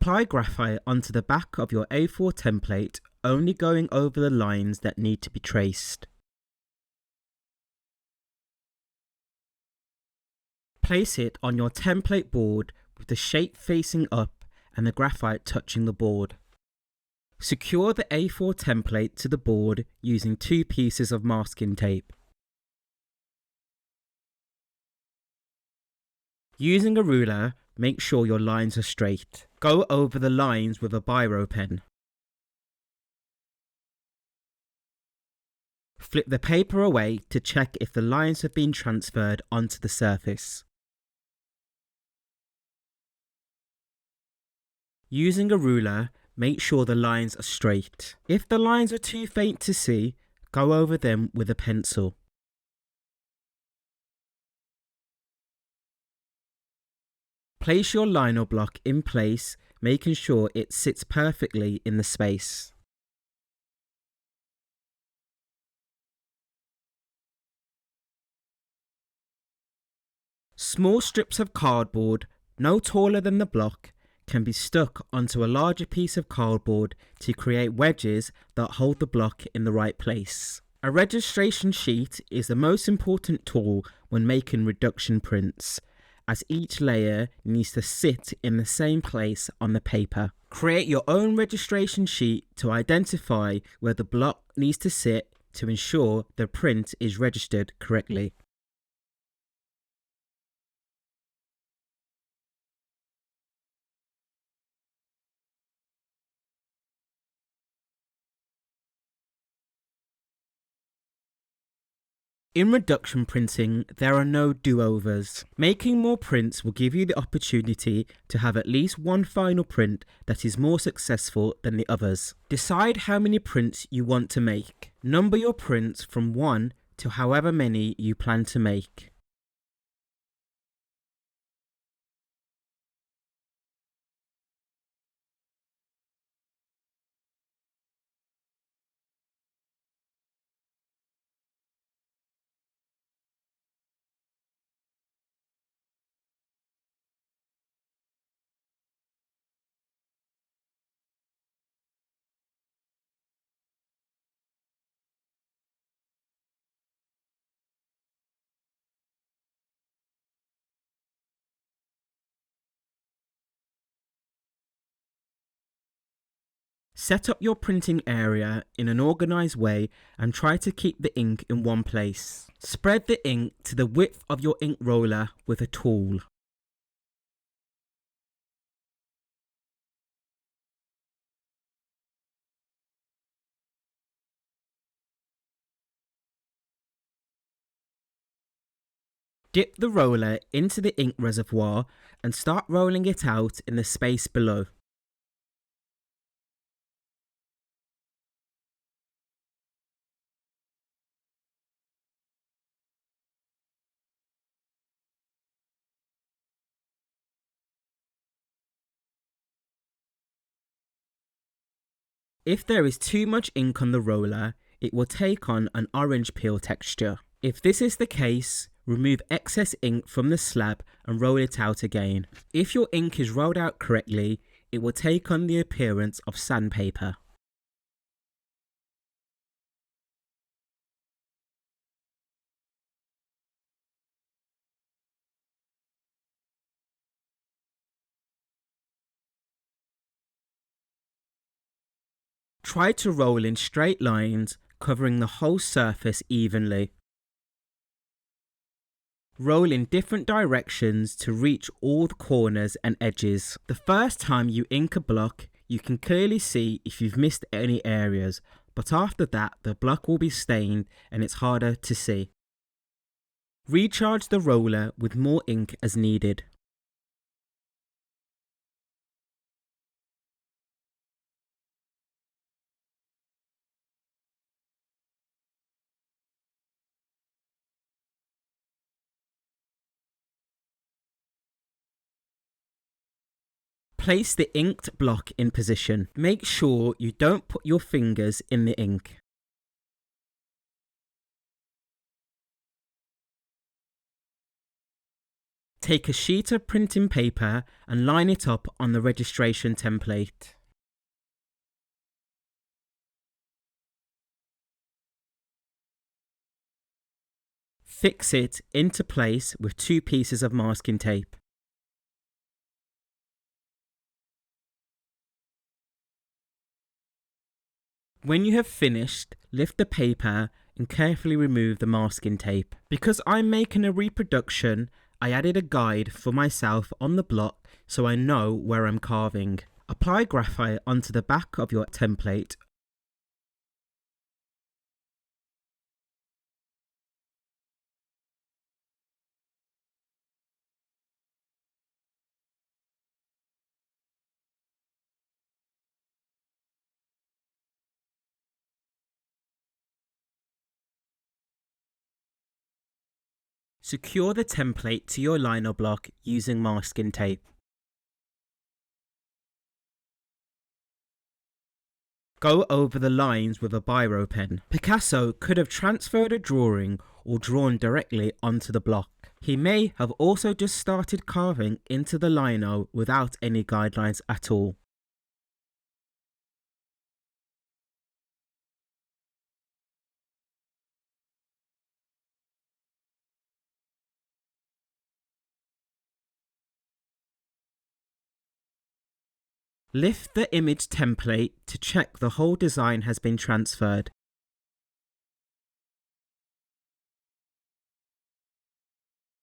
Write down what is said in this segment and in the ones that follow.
Apply graphite onto the back of your A4 template, only going over the lines that need to be traced. Place it on your template board with the shape facing up and the graphite touching the board. Secure the A4 template to the board using 2 pieces of masking tape. Using a ruler, make sure your lines are straight. Go over the lines with a biro pen. Flip the paper away to check if the lines have been transferred onto the surface. Using a ruler, make sure the lines are straight. If the lines are too faint to see, go over them with a pencil. Place your lino block in place, making sure it sits perfectly in the space. Small strips of cardboard, no taller than the block, can be stuck onto a larger piece of cardboard to create wedges that hold the block in the right place. A registration sheet is the most important tool when making reduction prints, as each layer needs to sit in the same place on the paper. Create your own registration sheet to identify where the block needs to sit to ensure the print is registered correctly. In reduction printing, there are no do-overs. Making more prints will give you the opportunity to have at least one final print that is more successful than the others. Decide how many prints you want to make. Number your prints from 1 to however many you plan to make. Set up your printing area in an organised way and try to keep the ink in one place. Spread the ink to the width of your ink roller with a tool. Dip the roller into the ink reservoir and start rolling it out in the space below. If there is too much ink on the roller, it will take on an orange peel texture. If this is the case, remove excess ink from the slab and roll it out again. If your ink is rolled out correctly, it will take on the appearance of sandpaper. Try to roll in straight lines, covering the whole surface evenly. Roll in different directions to reach all the corners and edges. The first time you ink a block, you can clearly see if you've missed any areas, but after that the block will be stained and it's harder to see. Recharge the roller with more ink as needed. Place the inked block in position. Make sure you don't put your fingers in the ink. Take a sheet of printing paper and line it up on the registration template. Fix it into place with 2 pieces of masking tape. When you have finished, lift the paper and carefully remove the masking tape. Because I'm making a reproduction, I added a guide for myself on the block so I know where I'm carving. Apply graphite onto the back of your template. Secure the template to your lino block using masking tape. Go over the lines with a biro pen. Picasso could have transferred a drawing or drawn directly onto the block. He may have also just started carving into the lino without any guidelines at all. Lift the image template to check the whole design has been transferred.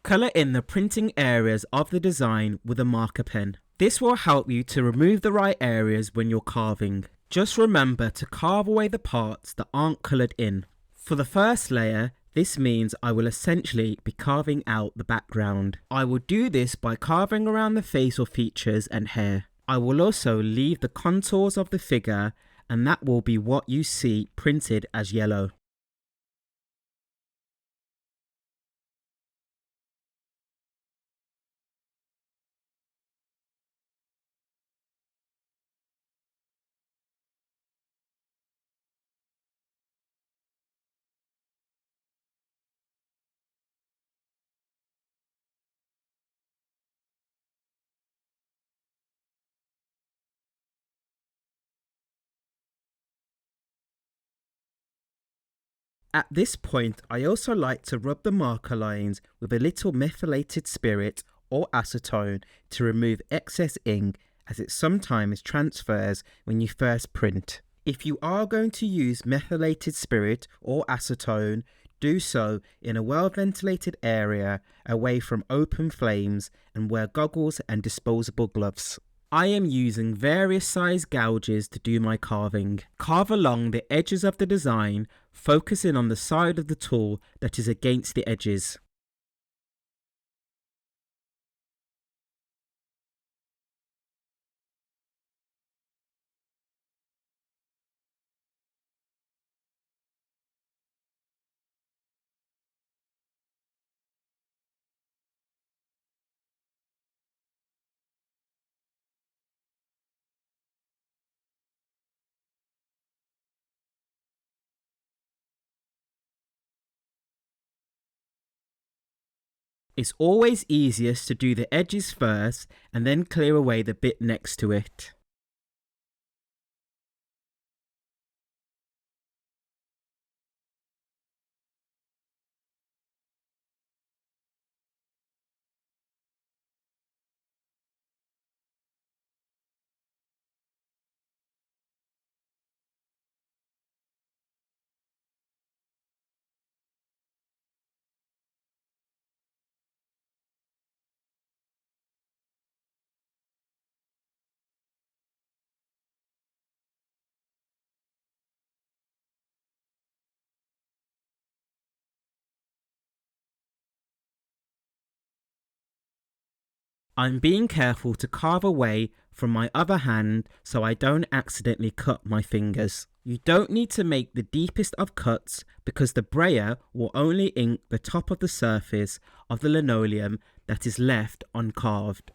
Colour in the printing areas of the design with a marker pen. This will help you to remove the right areas when you're carving. Just remember to carve away the parts that aren't coloured in. For the first layer, this means I will essentially be carving out the background. I will do this by carving around the facial features and hair. I will also leave the contours of the figure, and that will be what you see printed as yellow. At this point, I also like to rub the marker lines with a little methylated spirit or acetone to remove excess ink, as it sometimes transfers when you first print. If you are going to use methylated spirit or acetone, do so in a well-ventilated area away from open flames, and wear goggles and disposable gloves. I am using various size gouges to do my carving. Carve along the edges of the design, focusing on the side of the tool that is against the edges. It's always easiest to do the edges first and then clear away the bit next to it. I'm being careful to carve away from my other hand so I don't accidentally cut my fingers. You don't need to make the deepest of cuts because the brayer will only ink the top of the surface of the linoleum that is left uncarved.